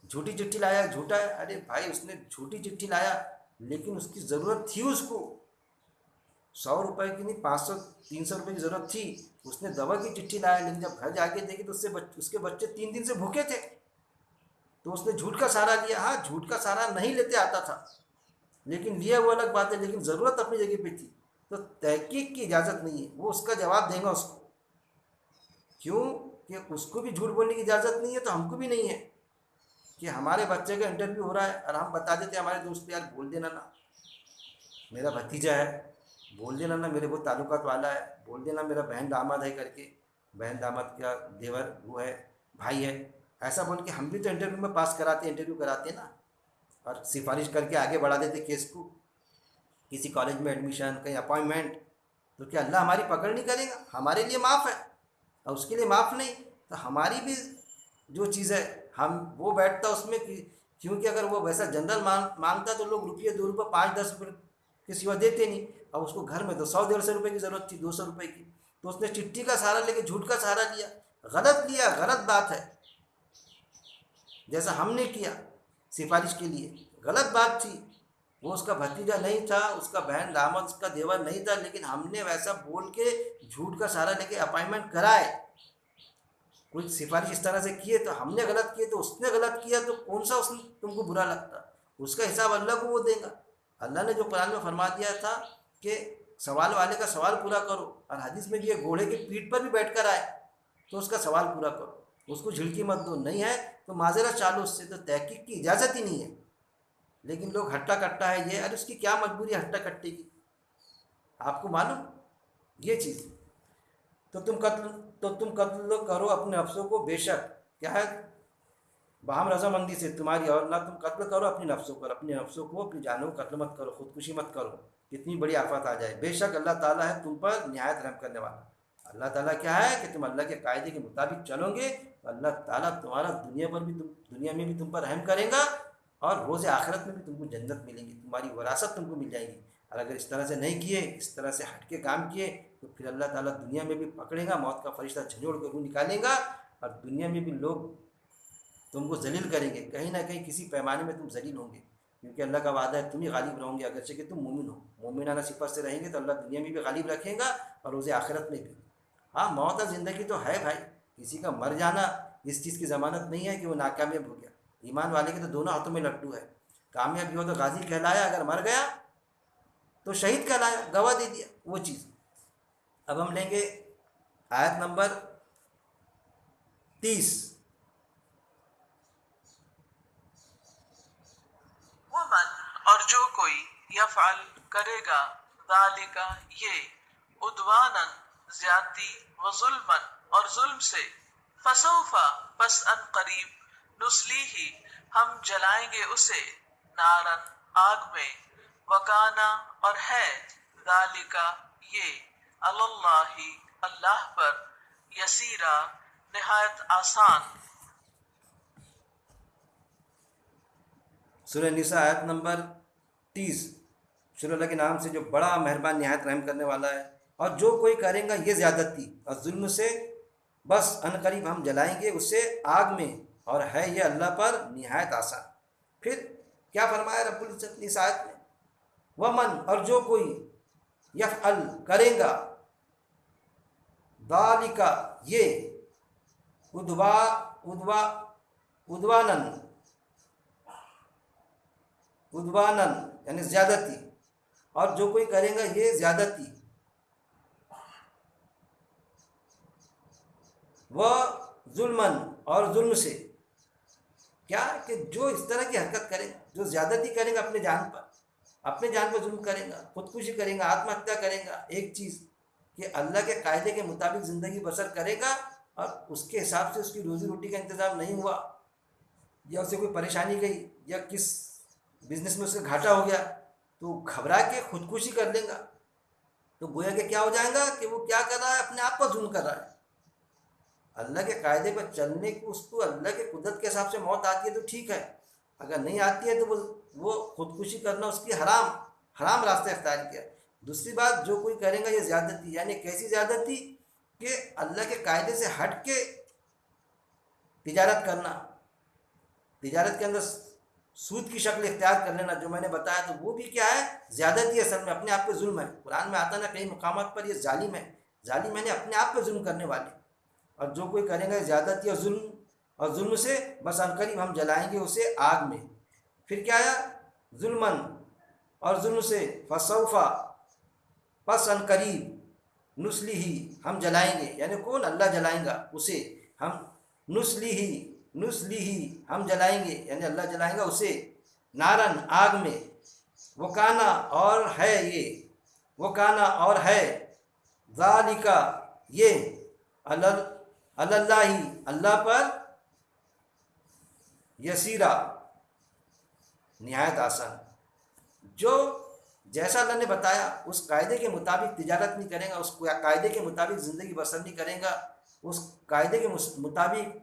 A: झूठी चिट्ठी लाया, झूठा है। अरे भाई उसने झूठी चिट्ठी लाया, लेकिन उसकी ज़रूरत थी उसको, 100 रुपये की नहीं, 500 300 रुपये की ज़रूरत थी। उसने दवा की चिट्ठी लाया, लेकिन जब घर जाके देखे तो उसके बच्चे 3 दिन से भूखे थे, तो उसने झूठ का सहारा लिया। हाँ, झूठ का सहारा नहीं लेते आता था, लेकिन लिया वो अलग बात है, लेकिन ज़रूरत अपनी जगह पे थी। तो तहकीक की इजाज़त नहीं है, वो उसका जवाब देगा उसको। क्यों कि उसको भी झूठ बोलने की इजाज़त नहीं है, तो हमको भी नहीं है। कि हमारे बच्चे का इंटरव्यू हो रहा है और हम बता देते हमारे दोस्त यार बोल देना ना मेरा भतीजा है, बोल देना ना मेरे वो ताल्लुकात वाला है, बोल देना मेरा बहन दामाद है करके, बहन दामाद का देवर वो है, भाई है, ऐसा बोल के हम भी तो इंटरव्यू में पास कराते, इंटरव्यू कराते ना, और सिफारिश करके आगे बढ़ा देते केस को, किसी कॉलेज में एडमिशन, कहीं अपॉइंटमेंट। तो क्या अल्लाह हमारी पकड़ नहीं करेगा? हमारे लिए माफ़ है और उसके लिए माफ़ नहीं। तो हमारी भी जो चीज़ है हम वो बैठता उसमें कि क्योंकि अगर वो वैसा जनरल मांगता तो लोग रुपये 2 रुपये 5-10 रुपये के सिवा देते नहीं। अब उसको घर में तो 100-150 रुपये की ज़रूरत थी, 200 रुपये की, तो उसने चिट्ठी का सहारा लेके झूठ का सहारा लिया। गलत लिया, गलत बात है, जैसा हमने किया सिफारिश के लिए, गलत बात थी। वो उसका भतीजा नहीं था, उसका बहन दामाद उसका देवर नहीं था, लेकिन हमने वैसा बोल के झूठ का सहारा लेके अपॉइंटमेंट कराए, कोई सिफारिश इस तरह से किए, तो हमने गलत किए, तो उसने गलत किया, तो कौन सा उसने तुमको बुरा लगता? उसका हिसाब अल्लाह को वो देगा। अल्लाह ने जो कुरान में फरमा दिया था कि सवाल वाले का सवाल पूरा करो, और हदीस में भी ये घोड़े की पीठ पर भी बैठ कर आए तो उसका सवाल पूरा करो, उसको झिड़की मत दो, नहीं है तो माजरत चालो उससे। तो तहकीक की इजाज़त ही नहीं है, लेकिन लोग हट्टा कट्टा है ये, अरे उसकी क्या मजबूरी है हट्टा कट्टे की, आपको मालूम ये चीज़। तो तुम कत्ल करो अपने नफ्सों को, बेशक क्या है बाहम रजामंदी से तुम्हारी, और ना तुम कत्ल करो अपनी नफ्सों को, अपनी नफ्सों को, अपनी जानों को कत्ल मत करो, खुदकुशी मत करो, कितनी बड़ी आफत आ जाए। बेशक अल्लाह ताला है तुम पर निहायत रहम करने वाला। अल्लाह ताला क्या है कि तुम अल्लाह के कायदे के मुताबिक चलोगे तो अल्लाह ताला तुम्हारा दुनिया में भी तुम पर रहम करेगा, और रोज़ आखिरत में भी तुमको जन्नत मिलेंगी, तुम्हारी वरासत तुमको मिल जाएगी। और अगर इस तरह से नहीं किए, इस तरह से हट के काम किए, तो फिर अल्लाह ताला दुनिया में भी पकड़ेगा, मौत का फरिश्ता झंझोड़ के रूह निकालेगा, और दुनिया में भी लोग तुमको जलील करेंगे, कहीं ना कहीं किसी पैमाने में तुम जलील होंगे, क्योंकि अल्लाह का वादा है तुम ही गालिब रहोगे, अगरचे कि तुम मोमिन हो। मोमिनाना सिफत से रहेंगे तो अल्लाह दुनिया में भी गालिब रखेगा और रोज़े आखिरत में भी। हाँ, मौत और ज़िंदगी तो है भाई, किसी का मर जाना इस चीज़ की ज़मानत नहीं है कि वो नाकामयाब हो गया। ईमान वाले के तो दोनों हाथों में लट्टू है, कामयाबी हो तो गाजी कहलाया, अगर मर गया तो शहीद कहलाया, गवाह दे दिया वो चीज़। अब हम लेंगे आयत नंबर 30।
B: वमन, और जो कोई यफअल करेगा, दालिका ये, उद्वानन ज्यादती, व जुल्मन और जुल्म से, फसौफा बस अन करीब, नुस्लीही हम जलाएंगे उसे, नारन आग में, वकाना और है, दालिका ये, अल्लाही अल्लाह पर, यसीरा निहायत आसान।
A: सूरह निसा आयत नंबर 30। शुरू अल्लाह के नाम से जो बड़ा मेहरबान निहायत रहम करने वाला है। और जो कोई करेगा ये ज़्यादती और जुल्म से, बस अनकरीब हम जलाएंगे उसे आग में, और है ये अल्लाह पर निहायत आसान। फिर क्या फरमाया रब्बुल इज्जत ने इस आयत में? वमन, और जो कोई यफ़अल करेगा, दालिका ये, उद्वा उद्वा उद्वानन उद्वानन यानी ज़्यादती, और जो कोई करेगा ये ज़्यादती, वह जुल्मन और जुल्म से, क्या कि जो इस तरह की हरकत करेगा, जो ज़्यादती करेगा अपने जान पर जुल्म करेगा, खुदकुशी करेगा, आत्महत्या करेगा, एक चीज़ कि अल्लाह के कायदे के मुताबिक ज़िंदगी बसर करेगा और उसके हिसाब से उसकी रोज़ी रोटी का इंतज़ाम नहीं हुआ, या उसे कोई परेशानी गई या किस बिजनेस में उसका घाटा हो गया तो घबरा के खुदकुशी कर लेगा, तो गोया कि क्या हो जाएगा कि वो क्या कर रहा है, अपने आप पर जुल्म कर रहा है। अल्लाह के कायदे पर चलने को उसको अल्लाह के कुदरत के हिसाब से मौत आती है तो ठीक है, अगर नहीं आती है तो वो खुदकुशी करना उसकी हराम हराम रास्ते अख्तियार किया। दूसरी बात, जो कोई करेगा ये ज़्यादती, यानी कैसी ज़्यादती कि अल्लाह के कायदे से हट के तिजारत करना, तिजारत के अंदर सूद की शक्ल इख्तियार कर लेना, जो मैंने बताया, तो वो भी क्या है, ज़्यादती है, असल में अपने आप पे जुल्म है। कुरान में आता ना कई मुकामात पर ये जालिम है, जालिम यानी अपने आप पे जुल्म करने वाले। और जो कोई करेगा ज़्यादती और जुल्म से बस अनकरीब हम जलाएंगे उसे आग में। फिर क्या आया, जुल्मन, और जुल्म से फसौफा, पस अनकरीब, नुस्ली ही, हम जलाएंगे, यानी कौन, अल्लाह जलाएंगा उसे, हम नुस्ली ही हम जलाएंगे, यानी अल्लाह जलाएंगा उसे, नारन, आग में, वो काना, और है ये, वो काना, और है, ज़ालिका, ये, अल्लाही, अल्लाह पर, यसीरा, निहायत आसान। जो जैसा अल्लाह ने बताया उस कायदे के मुताबिक तिजारत नहीं करेगा, उस कायदे के मुताबिक ज़िंदगी बसर नहीं करेगा, उस कायदे के मुताबिक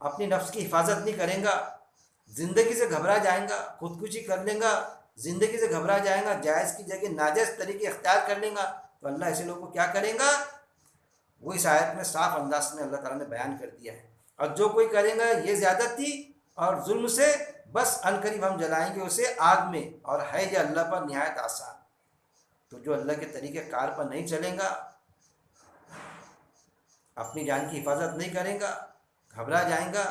A: अपनी नफ्स की हिफाजत नहीं करेगा, ज़िंदगी से घबरा जाएगा, खुदकुशी कर लेगा, ज़िंदगी से घबरा जाएगा, जायज़ की जगह नाजायज़ तरीके अख्तियार कर लेगा, तो अल्लाह ऐसे लोगों को क्या करेगा, वो इस आयत में साफ अंदाज में अल्लाह ताला ने बयान कर दिया है। और जो कोई करेगा ये ज़्यादती और जुल्म से, बस अनकरीब हम जलाएंगे उसे आग में, और है ये अल्लाह पर निहायत आसान। तो जो अल्लाह के तरीके कार पर नहीं चलेगा, अपनी जान की हिफाजत नहीं करेगा, घबरा जाएगा,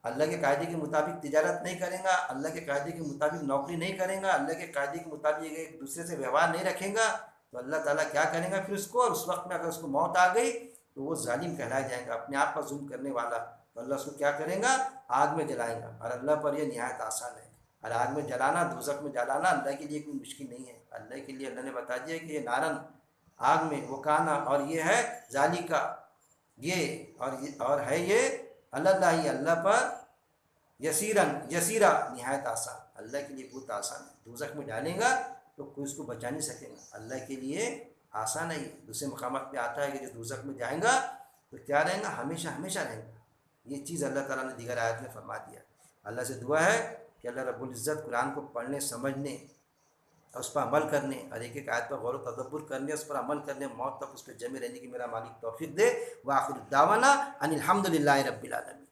A: अल्लाह के कायदे के मुताबिक तिजारत नहीं करेगा, अल्लाह के कायदे के मुताबिक नौकरी नहीं करेगा, अल्लाह के कायदे के मुताबिक एक दूसरे से व्यवहार नहीं रखेगा, तो अल्लाह ताला क्या करेगा फिर उसको, और उस वक्त में अगर उसको मौत आ गई तो वो जालिम कहलाया जाएगा, अपने आप पर जुल्म करने वाला। तो अल्लाह उसको क्या करेगा, आग में जलाएगा, और अल्लाह पर यह निहायत आसान है। और आग में जलाना, दोज़ख में जलाना अल्लाह के लिए कोई मुश्किल नहीं है। अल्लाह के लिए अल्लाह ने बता दिया कि ये नारन, आग में, वो काना, और ये है जालिका, ये, और है ये, अल्लाह, अल्लाह पर, यसीरा, निहायत आसान, अल्लाह के लिए बहुत आसान है। दोज़ख में डालेगा तो कोई उसको बचा नहीं सकेगा, अल्लाह के लिए आसान है। दूसरे मकामात पे आता है कि जो दोज़ख में जाएगा तो क्या रहेगा, हमेशा हमेशा रहेगा। ये चीज़ अल्लाह ताला ने दीगर आयत में फरमा दिया। अल्लाह से दुआ है कि अल्लाह रब्बुल इज़्ज़त कुरान को पढ़ने, समझने और उस पर अमल करने, और एक एक आयत पर गौर व तदब्बुर करने, उस पर अमल करने, मौत तक उस पर जमे रहने की मेरा मालिक तौफीक दे। व आखिर दावाना अनिल हम्दुलिल्लाहि रब्बिल आलमीन।